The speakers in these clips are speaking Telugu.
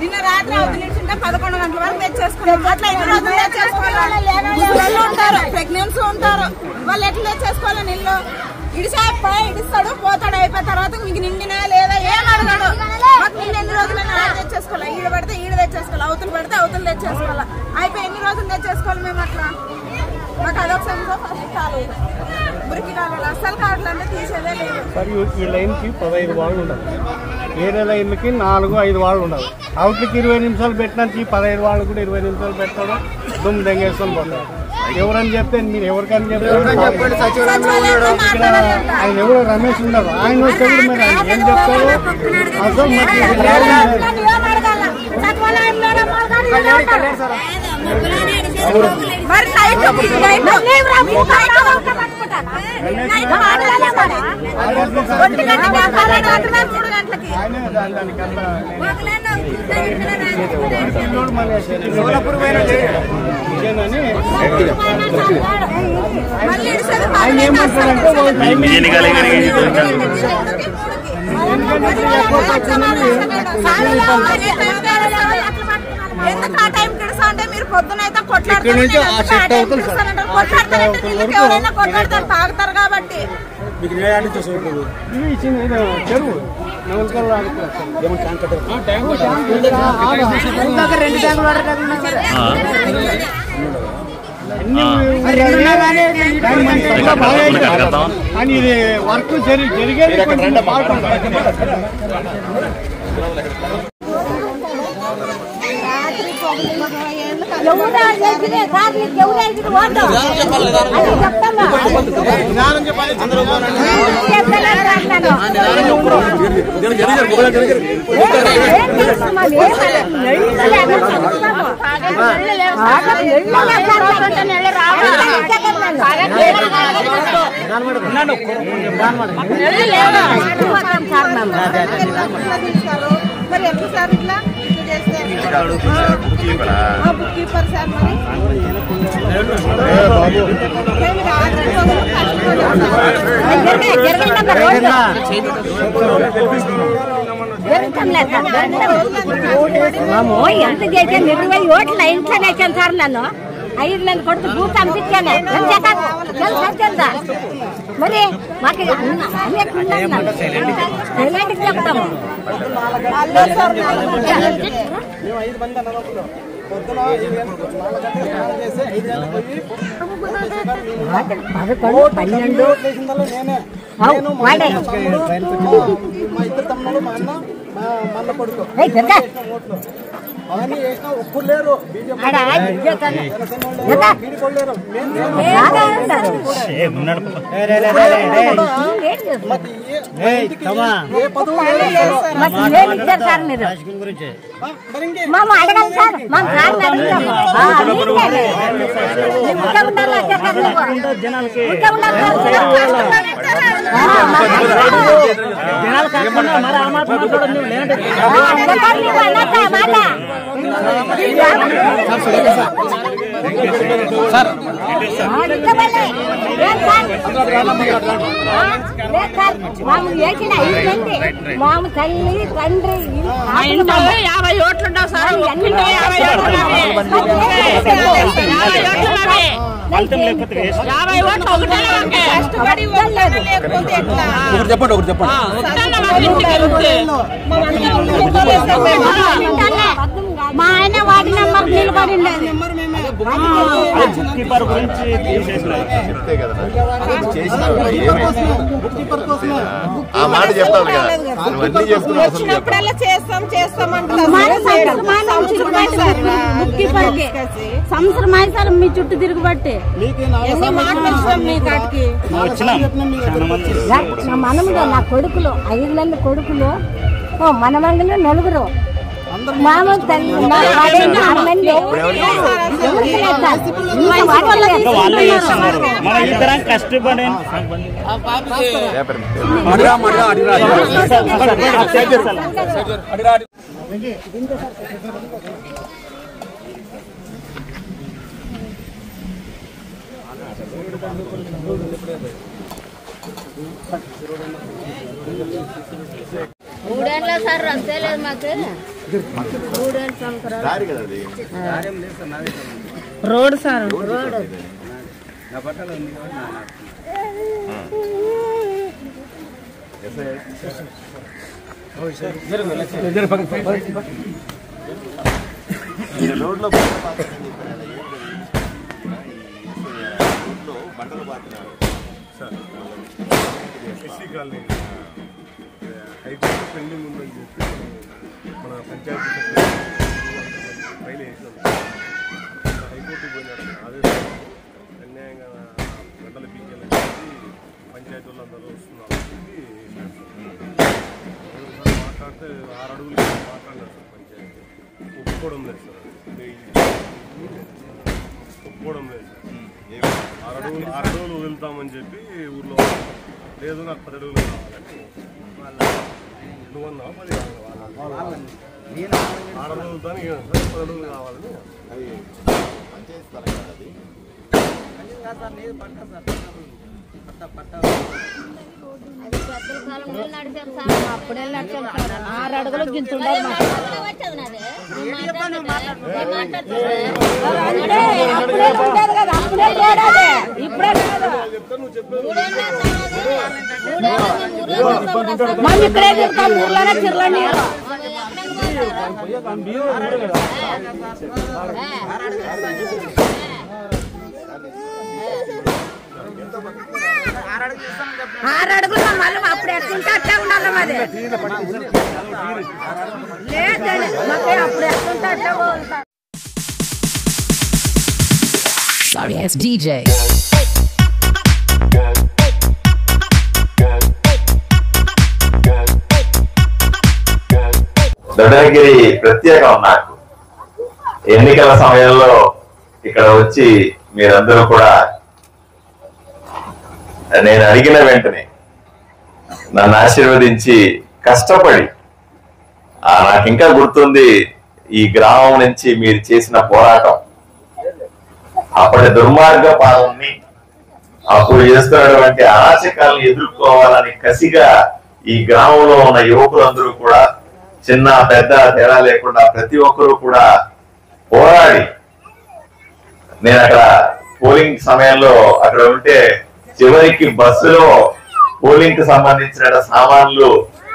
నిన్న రాత్రి 11 గంటల వరకు తెచ్చేసుకున్నాం. అట్లా ఎన్ని రోజులు తెచ్చేసుకోవాలి? ఉంటారు, ప్రెగ్నెన్సీ ఉంటారు, వాళ్ళు ఎట్లా తెచ్చేసుకోవాలి? నీళ్ళు ఇడిస్తాడు, పోతాడు, అయిపోయిన తర్వాత మీకు నిండినా లేదా ఏం అడగాడు. మాకు నీళ్ళు ఎన్ని రోజులైనా తెచ్చేసుకోవాలి. ఈడ పడితే ఈడ తెచ్చేసుకోవాలి, అవతలు పడితే అవతలు తెచ్చేసుకోవాలి. అయిపోయి ఎన్ని రోజులు తెచ్చేసుకోవాలి మేము అట్లా? మాకు అదొక సంవత్సరం ఫస్ట్ కాలు మురికి కాలువలు అస్సలు కావట్లంటే తీసేదే లేదు. ఈ లైన్కి 15 వాళ్ళు ఉండాలి, వేరే లైన్లకి 4-5 వాళ్ళు ఉండాలి. అవుట్లకి 20 నిమిషాలు పెట్టడానికి 15 వాళ్ళు కూడా 20 నిమిషాలు పెట్టడం దుమ్ము దెంగేసుకొని పోతారు. ఎవరని చెప్తే మీరు ఎవరికని చెప్తారు? ఆయన ఎవరో రమేష్ ఉన్నారు, ఆయన వస్తే కూడా మరి ఆయన ఏం చెప్తారు? అసలు ఆయన ఏమంటారంటే ఎందుకు ఆ టైం కిడసా అంటే మీరు పొద్దునైతే కొట్లాడతారు, కొట్లాడతారు, తాగుతారు కాబట్టి. చెరువు కానీ ఇది వర్క్ జరిగేది మరి ఎట్లా సార్ ఇట్లా బుక్ కీపర్ సార్? ఎంత చేశాను 20 ఓట్లు ఇంట్లోనే వేసాను సార్. నన్ను 5 నెలలు కొడుకు బూత్ పంపించాను. మరి మాకు సైలెంట్కి చెప్తాము. అడగాలి సార్ మామ తల్లి తండ్రి 50 ఓట్లు ఉండవు సార్. 50 ఓట్లు ఒకటే కష్టపడి లేకపోతే ఎట్లా? మా ఆయన వాడి నెంబర్ నిలబడి వచ్చినప్పుడల్లా చేస్తాం చేస్తాం సంవత్సరం అయిసారు మీ చుట్టూ తిరుగుబట్టి మనములో నా కొడుకులు 5 మంది కొడుకులు మనమంగలు 4 మామూలు తల్లి కష్టపడి మూడేళ్ళ సార్ రస్తే లేదు మాకు. 3 సంవత్సరాలు రోడ్ సార్ రోడ్ బట్టలు పాతున్నారు హైకోర్టు పెండింగ్ ఉందని చెప్పి మన పంచాయతీ ఫైల్ వేసినాం. హైకోర్టుకు పోయినారు ఆదేశం అన్యాయంగా గంటల పీకేలు చెప్పి పంచాయతీ వాళ్ళందరూ వస్తున్నారు చెప్పి మాట్లాడితే 6 అడుగులు మాట్లాడినారు సార్. పంచాయతీ ఒప్పుకోవడం లేదు సార్. ఒప్పుకోవడం లేదు సార్. 6 అడుగులు వదులుతామని చెప్పి ఊర్లో లేదు నాకు 10 అడుగులు కావాలని నువ్వన్నా 10 కావాలి 6 అడుగులు వదులుతాను 10 అడుగులు కావాలని అప్పుడే 6 అడుగులు గింతుండదు కదా. అప్పుడే ఇప్పుడే మనం ఇక్కడే తిరుగుతాం ఊర్లోనే తిరగండి. ఆరు అడుగులు మళ్ళీ అప్పుడు ఎట్లుంటే అట్లే ఉండాలి. మరి లేదండి మాకు అప్పుడు ఎట్లుంటే అట్లే పోతాం. Sorry ass DJ. దొడగిరి ప్రత్యేకం నాకు. ఎన్నికల సమయంలో ఇక్కడ వచ్చి మీరందరూ కూడా నేను అడిగిన వెంటనే నన్ను ఆశీర్వదించి కష్టపడి నాకు ఇంకా గుర్తుంది ఈ గ్రామం నుంచి మీరు చేసిన పోరాటం. అప్పటి దుర్మార్గ పాలనని అప్పుడు చేస్తున్నటువంటి అరాచకాలను ఎదుర్కోవాలని కసిగా ఈ గ్రామంలో ఉన్న యువకులందరూ కూడా చిన్న పెద్ద తేడా లేకుండా ప్రతి ఒక్కరూ కూడా పోరాడి నేను అక్కడ పోలింగ్ సమయంలో అక్కడ ఉంటే చివరికి బస్సులో పోలింగ్ కి సంబంధించిన సామాన్లు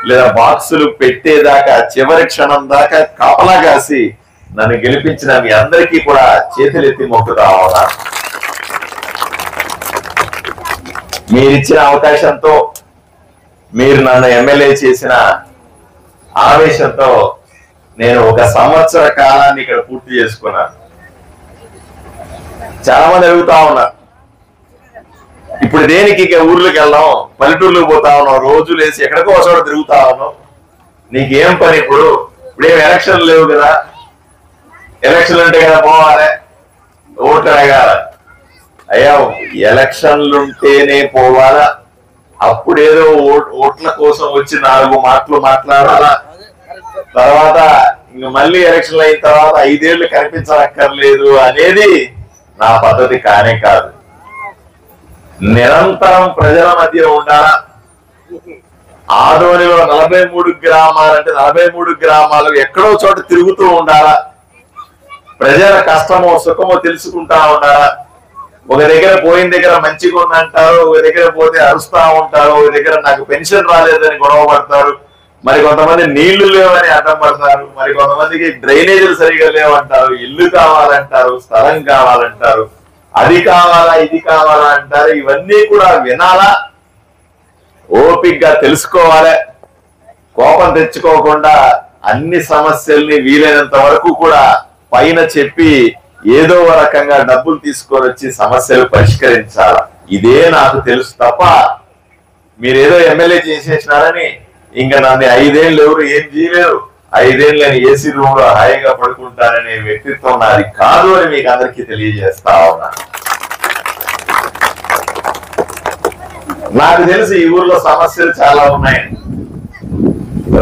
లేదా బాక్సులు పెట్టేదాకా చివరి క్షణం దాకా కాపలా కాసి నన్ను గెలిపించిన మీ అందరికీ కూడా చేతులెత్తి మొక్కుతా ఉన్నా. మీరిచ్చిన అవకాశంతో మీరు నన్ను ఎమ్మెల్యే చేసిన ఆవేశంతో నేను 1 సంవత్సర కాలాన్ని ఇక్కడ పూర్తి చేసుకున్నాను. చాలా మంది అడుగుతా ఉన్నారు, ఇప్పుడు దేనికి ఇక ఊర్లోకి వెళ్దాం, పల్లెటూర్లోకి పోతా ఉన్నాం, రోజులు వేసి ఎక్కడికో ఒకసారి తిరుగుతా ఉన్నాం, నీకేం పని ఇప్పుడు? ఇప్పుడేం ఎలక్షన్లు లేవు కదా, ఎలక్షన్లు ఉంటే కదా పోవాలి, ఓట్లు అడగాల. అయ్యా ఎలక్షన్లుంటేనే పోవాలా? అప్పుడేదో ఓట్ల కోసం వచ్చి 4 మాటలు మాట్లాడాలా, తర్వాత ఇంక మళ్ళీ ఎలక్షన్లు అయిన తర్వాత 5 ఏళ్ళు కనిపించక్కర్లేదు అనేది నా పద్ధతి కానే కాదు. నిరంతరం ప్రజల మధ్య ఉండాలా. ఆదోనిలో 43 గ్రామాలంటే 43 గ్రామాలు ఎక్కడో చోట తిరుగుతూ ఉండాలా, ప్రజల కష్టమో సుఖమో తెలుసుకుంటా ఉండాలా. ఒక దగ్గర పోయిన దగ్గర మంచిగా ఉందంటారు, ఒక దగ్గర పోతే అరుస్తా ఉంటారు, ఒక దగ్గర నాకు పెన్షన్ రాలేదని గొడవ పడతారు, మరి కొంతమంది నీళ్లు లేవని అడ్డం పడతారు, మరి కొంతమందికి డ్రైనేజీలు సరిగా లేవంటారు, ఇల్లు కావాలంటారు, స్థలం కావాలంటారు, అది కావాలా ఇది కావాలా అంటారు. ఇవన్నీ కూడా వినాలా, ఓపికగా తెలుసుకోవాలి, కోపం తెచ్చుకోకుండా అన్ని సమస్యల్ని వీలైనంత వరకు కూడా పైన చెప్పి ఏదో రకంగా డబ్బులు తీసుకొని వచ్చి సమస్యలు పరిష్కరించాలి. ఇదే నాకు తెలుసు తప్ప మీరేదో ఎమ్మెల్యే చేసేసినారని ఇంకా నన్ను 5 ఏళ్ళు ఎవరు ఏం చేయలేరు, 5 ఏళ్ళు నేను ఏసీ రూమ్ లో హాయిగా పడుకుంటాననే వ్యక్తిత్వం నాది కాదు అని మీకు అందరికీ తెలియజేస్తా ఉన్నా. నాకు తెలిసి ఈ ఊర్లో సమస్యలు చాలా ఉన్నాయి.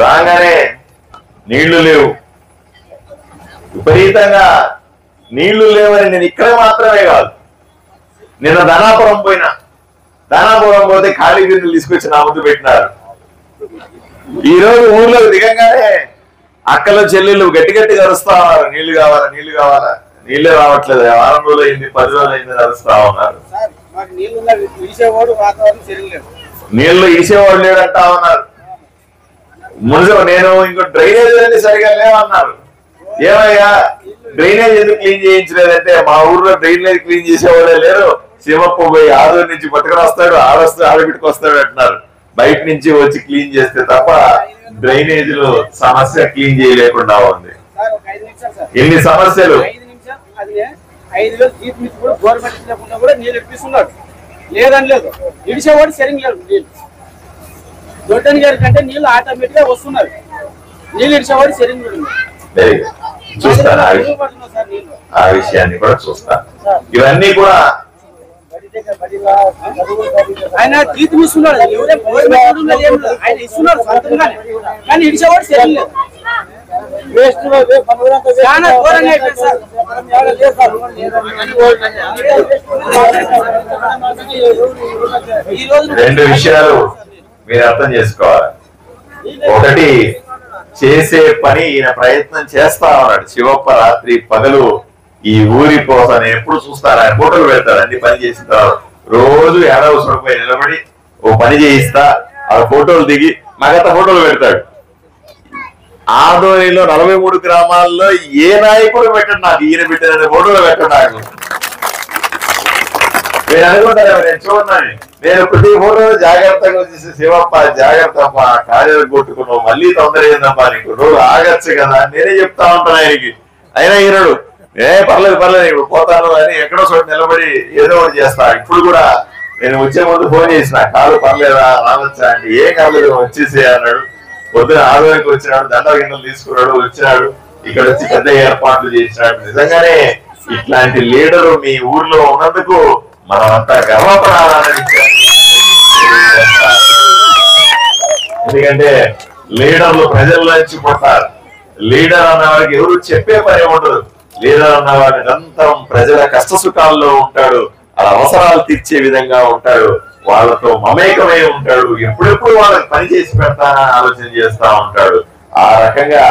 రాగానే నీళ్లు లేవు, విపరీతంగా నీళ్లు లేవని నేను ఇక్కడ మాత్రమే కాదు, నిన్న ధనాపురం పోయినా, ధనాపురం పోతే ఖాళీ గిన్నెలు తీసుకొచ్చి నా ముందు పెట్టినారు. ఈ రోజు ఊర్లోకి దిగంగానే అక్కలు చెల్లెళ్ళు గట్టి గట్టిగా అరుస్తా ఉన్నారు, నీళ్లు కావాలా నీళ్లు కావాలా, నీళ్లే రావట్లేదు, 6 రోజులు అయింది 10 రోజులు అయింది అరుస్తా ఉన్నారు. నీళ్లు ఈసేవాడు లేడంటా ఉన్నారు. నేను ఇంకో డ్రైనేజ్ అన్ని సరిగా లేవన్నారు. ఏమయ్యా డ్రైనేజ్ ఎందుకు క్లీన్ చేయించలేదంటే మా ఊర్లో డ్రైనేజ్ క్లీన్ చేసేవాళ్ళే లేరు, శివప్ప పోయి ఆదూరు నుంచి పట్టుకుని వస్తాడు, ఆడబిట్టుకు వస్తాడు అంటున్నారు. బయట నుంచి వచ్చి క్లీన్ చేస్తే తప్ప డ్రైనేజీలో సమస్య క్లీన్ చేయలేకుండా ఉంది. ఎన్ని సమస్యలు. 5 వేలు జీప్ నుంచి కూడా గవర్నమెంట్ ఇచ్చినప్పుడు కూడా నీళ్ళు ఇప్పిస్తున్నాడు, లేదని లేదు, ఇడిచేవాడు సరిగ్గా లేదు. నీళ్ళు దొడ్డని గారి కంటే నీళ్ళు ఆటోమేటిక్ గా వస్తున్నారు, నీళ్ళు ఇడిచేవాడు సరిగ్గా చూస్తాను, ఆ విషయాన్ని కూడా చూస్తాను. ఇవన్నీ కూడా ఆయన జీతం ఇస్తున్నాడు, ఎవరే ఆయన ఇస్తున్నాడు సొంతంగానే, కానీ ఇడిచేవాడు సరిగ్గా చాలా ఘోరంగా అయిపోయింది సార్. రెండు విషయాలు మీరు అర్థం చేసుకోవాలి. ఒకటి, చేసే పని ఈయన ప్రయత్నం చేస్తా ఉన్నాడు. శివప్ప రాత్రి పగలు ఈ ఊరి కోసం ఎప్పుడు చూస్తారు, ఆయన ఫోటోలు పెడతాడు. అన్ని పని చేసిన తర్వాత రోజు ఏడవసరపోయి నిలబడి ఓ పని చేయిస్తా, ఆ ఫోటోలు దిగి మగత ఫోటోలు పెడతాడు. ఆదోనిలో 43 గ్రామాల్లో ఏ నాయకుడు పెట్టండి నాకు, ఈయన పెట్టిన ఫోటోలు పెట్టండి నాకు. నేను అనుకుంటాను, నేను చూడన్నాను, నేను ప్రతి ఫోటో జాగ్రత్తగా వచ్చేసి శివప్ప జాగ్రత్త కార్యాలు కొట్టుకున్నావు, మళ్ళీ తొందర ఏందప్పా నీకు, రోజు ఆగచ్చు కదా నేనే చెప్తా ఉంటాను ఆయనకి. అయినా ఈనాడు పర్లేదు పర్లేదు ఇప్పుడు పోతాను అని ఎక్కడో చోట నిలబడి ఏదో ఒకటి చేస్తా. ఇప్పుడు కూడా నేను వచ్చే ముందు ఫోన్ చేసిన, కాదు పర్లేదా రావచ్చా అంటే, ఏం కాలేదు వచ్చేసి అన్నాడు. పొద్దున ఆదోనికి వచ్చినాడు, దండల గిన్నెలు తీసుకున్నాడు, వచ్చినాడు, ఇక్కడ వచ్చి పెద్ద ఏర్పాట్లు చేసినాడు. నిజంగానే ఇట్లాంటి లీడరు మీ ఊర్లో ఉన్నందుకు మనమంతా గర్వపడాలన్న విషయాన్ని, ఎందుకంటే లీడర్లు ప్రజల్లో నుంచి పుడతారు. లీడర్ అన్న వారికి ఎవరు చెప్పే పని ఉండదు. లీడర్ అన్నవాడు నిరంతరం ప్రజల కష్ట సుఖాల్లో ఉంటాడు, వాళ్ళ అవసరాలు తీర్చే విధంగా ఉంటాడు, వాళ్ళతో మమేకమై ఉంటాడు, ఎప్పుడెప్పుడు వాళ్ళకి పని చేసి పెడతానని ఆలోచన చేస్తా ఉంటాడు. ఆ రకంగా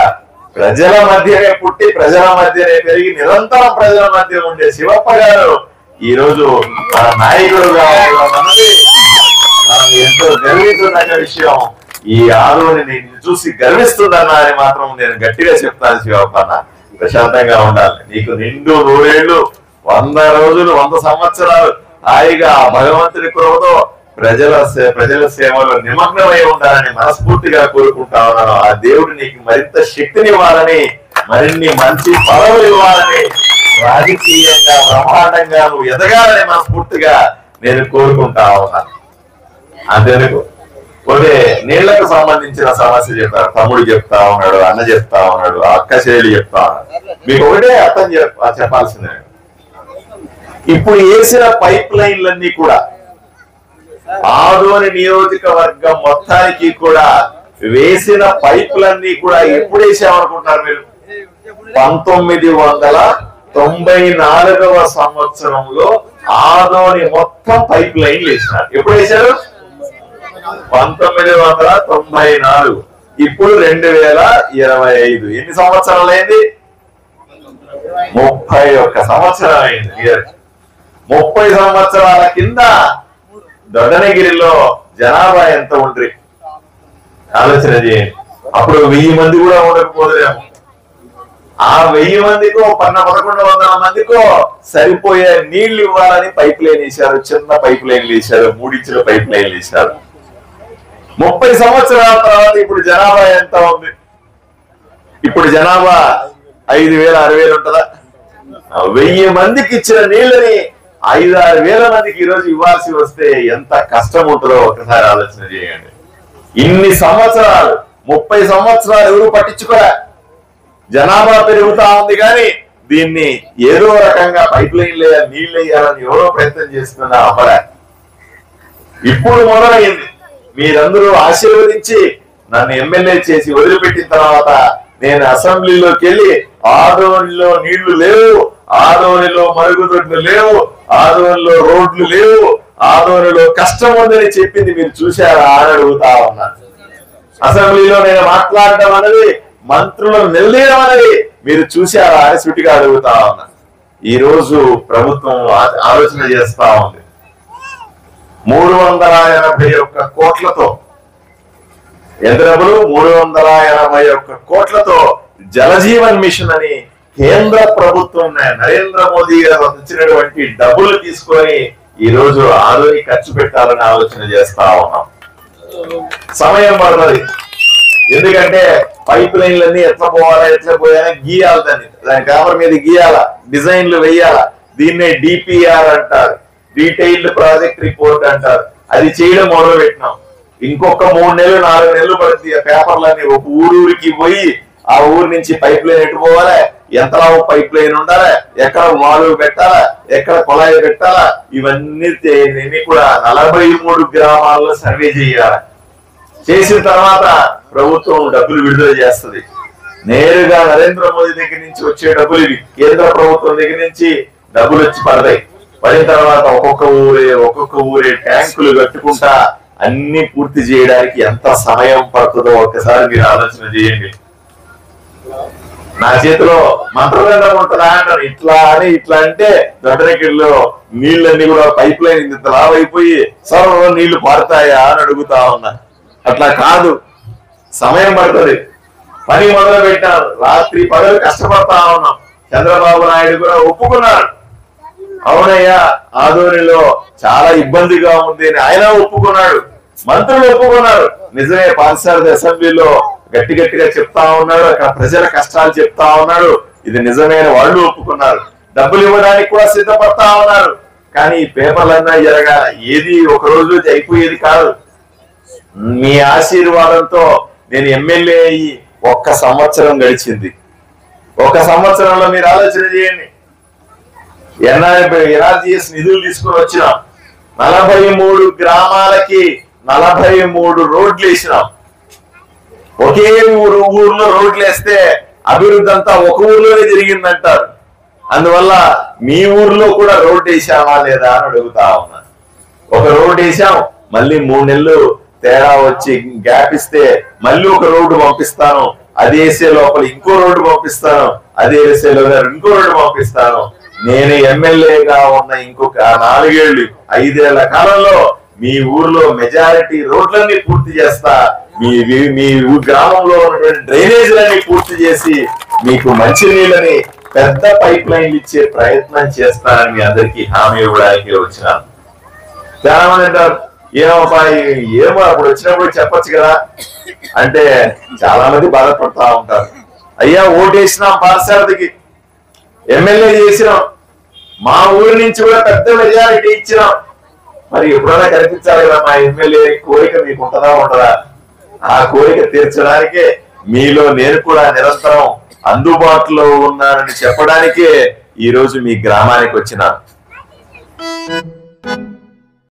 ప్రజల మధ్యనే పుట్టి ప్రజల మధ్యనే పెరిగి నిరంతరం ప్రజల మధ్య ఉండే శివప్ప గారు ఈ రోజు మన నాయకుడుగా ఉన్నది మనం ఎంతో గర్విస్తున్న విషయం. ఈ ఆదోని చూసి గర్విస్తుందన్నా అని మాత్రం నేను గట్టిగా చెప్తాను. శివప్ప అన్న ప్రశాంతంగా ఉండాలి, నీకు నిండు 100 ఏళ్ళు 100 రోజులు 100 సంవత్సరాలు హాయిగా భగవంతుడి కృపతో ప్రజల సేవలో నిమగ్నమై ఉండాలని మనస్ఫూర్తిగా కోరుకుంటా ఉన్నాను. ఆ దేవుడు నీకు మరింత శక్తిని ఇవ్వాలని, మరిన్ని మంచి పదవులు ఇవ్వాలని, రాజకీయంగా బ్రహ్మాండంగా నువ్వు ఎదగాలని మనస్ఫూర్తిగా నేను కోరుకుంటా ఉన్నాను. అంతేందుకు పోతే నీళ్లకు సంబంధించిన సమస్య చెప్తారు, తమ్ముడు చెప్తా ఉన్నాడు, అన్న చెప్తా ఉన్నాడు, అక్క చెల్లెలు చెప్తా ఉన్నాడు. మీకు ఒకటే అర్థం చెప్పాల్సిందే, ఇప్పుడు వేసిన పైప్ లైన్లన్నీ కూడా ఆదోని నియోజకవర్గం మొత్తానికి కూడా వేసిన పైపులన్నీ కూడా ఎప్పుడు వేసామనుకుంటున్నారు మీరు? 1994వ సంవత్సరంలో ఆదోని మొత్తం పైప్ లైన్లు వేసినారు. ఎప్పుడు వేశారు? 1994. ఇప్పుడు 2025. ఎన్ని సంవత్సరాలు అయింది? 31 సంవత్సరం అయింది. 30 సంవత్సరాల కింద దొడ్డనగిరిలో జనాభా ఎంత ఉండ్రి ఆలోచన చేయండి. అప్పుడు 1000 మంది కూడా ఉండకపోలేము. ఆ 1000 మందికో 1100 మందికో సరిపోయే నీళ్లు ఇవ్వాలని పైప్ లైన్ వేశారు. చిన్న పైప్ లైన్లు వేశారు, 3 ఇంచుల పైప్ లైన్లు వేశారు. 30 సంవత్సరాల తర్వాత ఇప్పుడు జనాభా ఎంత ఉంది? ఇప్పుడు జనాభా 5000 6000 ఉంటుందా? 1000 మందికి ఇచ్చిన నీళ్ళని 5-6 వేల మందికి ఈరోజు ఇవ్వాల్సి వస్తే ఎంత కష్టం ఉంటుందో ఒకసారి ఆలోచన చేయండి. ఇన్ని సంవత్సరాలు 30 సంవత్సరాలు ఎవరు పట్టించుకోరా? జనాభా పెరుగుతా ఉంది కానీ దీన్ని ఏదో రకంగా పైప్ లైన్ నీళ్ళు వేయాలని ఎవరో ప్రయత్నం చేస్తున్నా అవ్వరా. ఇప్పుడు మొదలైంది. మీరందరూ ఆశీర్వదించి నన్ను ఎమ్మెల్యే చేసి వదిలిపెట్టిన తర్వాత నేను అసెంబ్లీలోకి వెళ్ళి ఆదోనిలో నీళ్లు లేవు, ఆదోనిలో మరుగుదొడ్లు లేవు, ఆదోనిలో రోడ్లు లేవు, ఆదోనిలో కష్టం ఉందని చెప్పింది మీరు చూశారా అని అడుగుతా ఉన్నాను. అసెంబ్లీలో నేను మాట్లాడటం అనేది, మంత్రులను నిలదీయడం అనేది మీరు చూశారా అని సుటిగా అడుగుతా ఉన్నాను. ఈ రోజు ప్రభుత్వం ఆలోచన చేస్తా ఉంది. 381 కోట్లతో ఎంత డబ్బులు? 381 కోట్లతో జలజీవన్ మిషన్ అని కేంద్ర ప్రభుత్వం నరేంద్ర మోదీ గారు ఇచ్చినటువంటి డబ్బులు తీసుకొని ఈ రోజు ఆదోని ఖర్చు పెట్టాలని ఆలోచన చేస్తా ఉన్నాం. సమయం పడుతుంది. ఎందుకంటే పైప్ లైన్లన్నీ ఎట్లా పోయాలని గీయాలి, దాని పేపర్ మీద గీయాల, డిజైన్లు వేయాల. దీన్నే డిపిఆర్ అంటారు, డీటెయిల్డ్ ప్రాజెక్ట్ రిపోర్ట్ అంటారు. అది చేయడం మొదలు పెట్టినాం. ఇంకొక 3 నెలలు 4 నెలలు పడుతుంది. ఆ పేపర్లన్నీ ఒక ఊరికి పోయి ఆ ఊరు నుంచి పైప్ లైన్ ఎటు పోవాలా, ఎంత పైప్ లైన్ ఉండాలా, ఎక్కడ వాల్వ్ పెట్టాలా, ఎక్కడ కొలాయి పెట్టాలా, ఇవన్నీ కూడా 43 గ్రామాల్లో సర్వే చేయాలి. చేసిన తర్వాత ప్రభుత్వం డబ్బులు విడుదల చేస్తుంది. నేరుగా నరేంద్ర మోదీ దగ్గర నుంచి వచ్చే డబ్బులు ఇవి. కేంద్ర ప్రభుత్వం దగ్గర నుంచి డబ్బులు వచ్చి పడతాయి. పడిన తర్వాత ఒక్కొక్క ఊరే ట్యాంకులు కట్టుకుంటా అన్ని పూర్తి చేయడానికి ఎంత సమయం పడుతుందో ఒక్కసారి మీరు ఆలోచన చేయండి. నా చేతిలో మంత్రదండం ఉంటుందా అంటారు. ఇట్లా అంటే దొడ్డనగిరిలో నీళ్ళన్నీ కూడా పైప్ లైన్ ఇంత లావైపోయి సర్వ నీళ్లు పారుతాయా అని అడుగుతా ఉన్నా. అట్లా కాదు, సమయం పడుతుంది. పని మొదలు పెట్టారు. రాత్రి పగలు కష్టపడతా ఉన్నాం. చంద్రబాబు నాయుడు కూడా ఒప్పుకున్నారు. అవునయ్యా, ఆదోనిలో చాలా ఇబ్బందిగా ఉంది అని ఆయన ఒప్పుకున్నాడు. మంత్రులు ఒప్పుకున్నారు. నిజమే, పార్లమెంట్ అసెంబ్లీలో గట్టిగా చెప్తా ఉన్నాడు. అక్కడ ప్రజల కష్టాలు చెప్తా ఉన్నాడు. ఇది నిజమైన వాళ్ళు ఒప్పుకున్నారు. డబ్బులు ఇవ్వడానికి కూడా సిద్ధపడతా ఉన్నారు. కానీ ఈ పేపర్లన్నా జరగాల. ఏది ఒక రోజు అయిపోయేది కాదు. మీ ఆశీర్వాదంతో నేను ఎమ్మెల్యే అయ్యి 1 సంవత్సరం గడిచింది. 1 సంవత్సరంలో మీరు ఆలోచన చేయండి. ఎన్ఆర్జీఎస్ నిధులు తీసుకుని వచ్చినాం. 43 గ్రామాలకి 43 రోడ్లు వేసినాం. ఒకే ఊర్లో రోడ్లు వేస్తే అభివృద్ధి అంతా ఒక ఊర్లోనే జరిగిందంటారు. అందువల్ల మీ ఊర్లో కూడా రోడ్డు వేసామా లేదా అని అడుగుతా ఉన్నా. ఒక రోడ్డు వేసాం, మళ్ళీ 3 నెలలు తేడా వచ్చి గ్యాప్ ఇస్తే మళ్ళీ ఒక రోడ్డు పంపిస్తాను. అది వేసే లోపల ఇంకో రోడ్డు పంపిస్తాను. అది వేసేలో ఇంకో రోడ్డు పంపిస్తాను. నేను ఎమ్మెల్యేగా ఉన్న ఇంకొక 4 ఏళ్ళు 5 ఏళ్ల కాలంలో మీ ఊర్లో మెజారిటీ రోడ్లన్నీ పూర్తి చేస్తా. మీ గ్రామంలో ఉన్నటువంటి డ్రైనేజీలన్నీ పూర్తి చేసి మీకు మంచి నీళ్ళని పెద్ద పైప్ లైన్లు ఇచ్చే ప్రయత్నం చేస్తానని మీ అందరికీ హామీ ఇవ్వడానికి వచ్చినాను. చాలా మంది అంటారు ఏమో అప్పుడు వచ్చినప్పుడు చెప్పొచ్చు కదా అంటే చాలా మంది బాధపడతా ఉంటారు. అయ్యా ఓటేసినాం పార్సారథికి, ఎమ్మెల్యే చేసినాం, మా ఊరి నుంచి కూడా పెద్ద మెజారిటీ ఇచ్చినాం, మరి ఎప్పుడైనా కనిపించాలి కదా మా ఎమ్మెల్యే కోరిక మీకు ఉంటుందా ఉండదా? ఆ కోరిక తీర్చడానికే మీలో నేను కూడా నిరంతరం అందుబాటులో ఉన్నానని చెప్పడానికే ఈ రోజు మీ గ్రామానికి వచ్చినాను.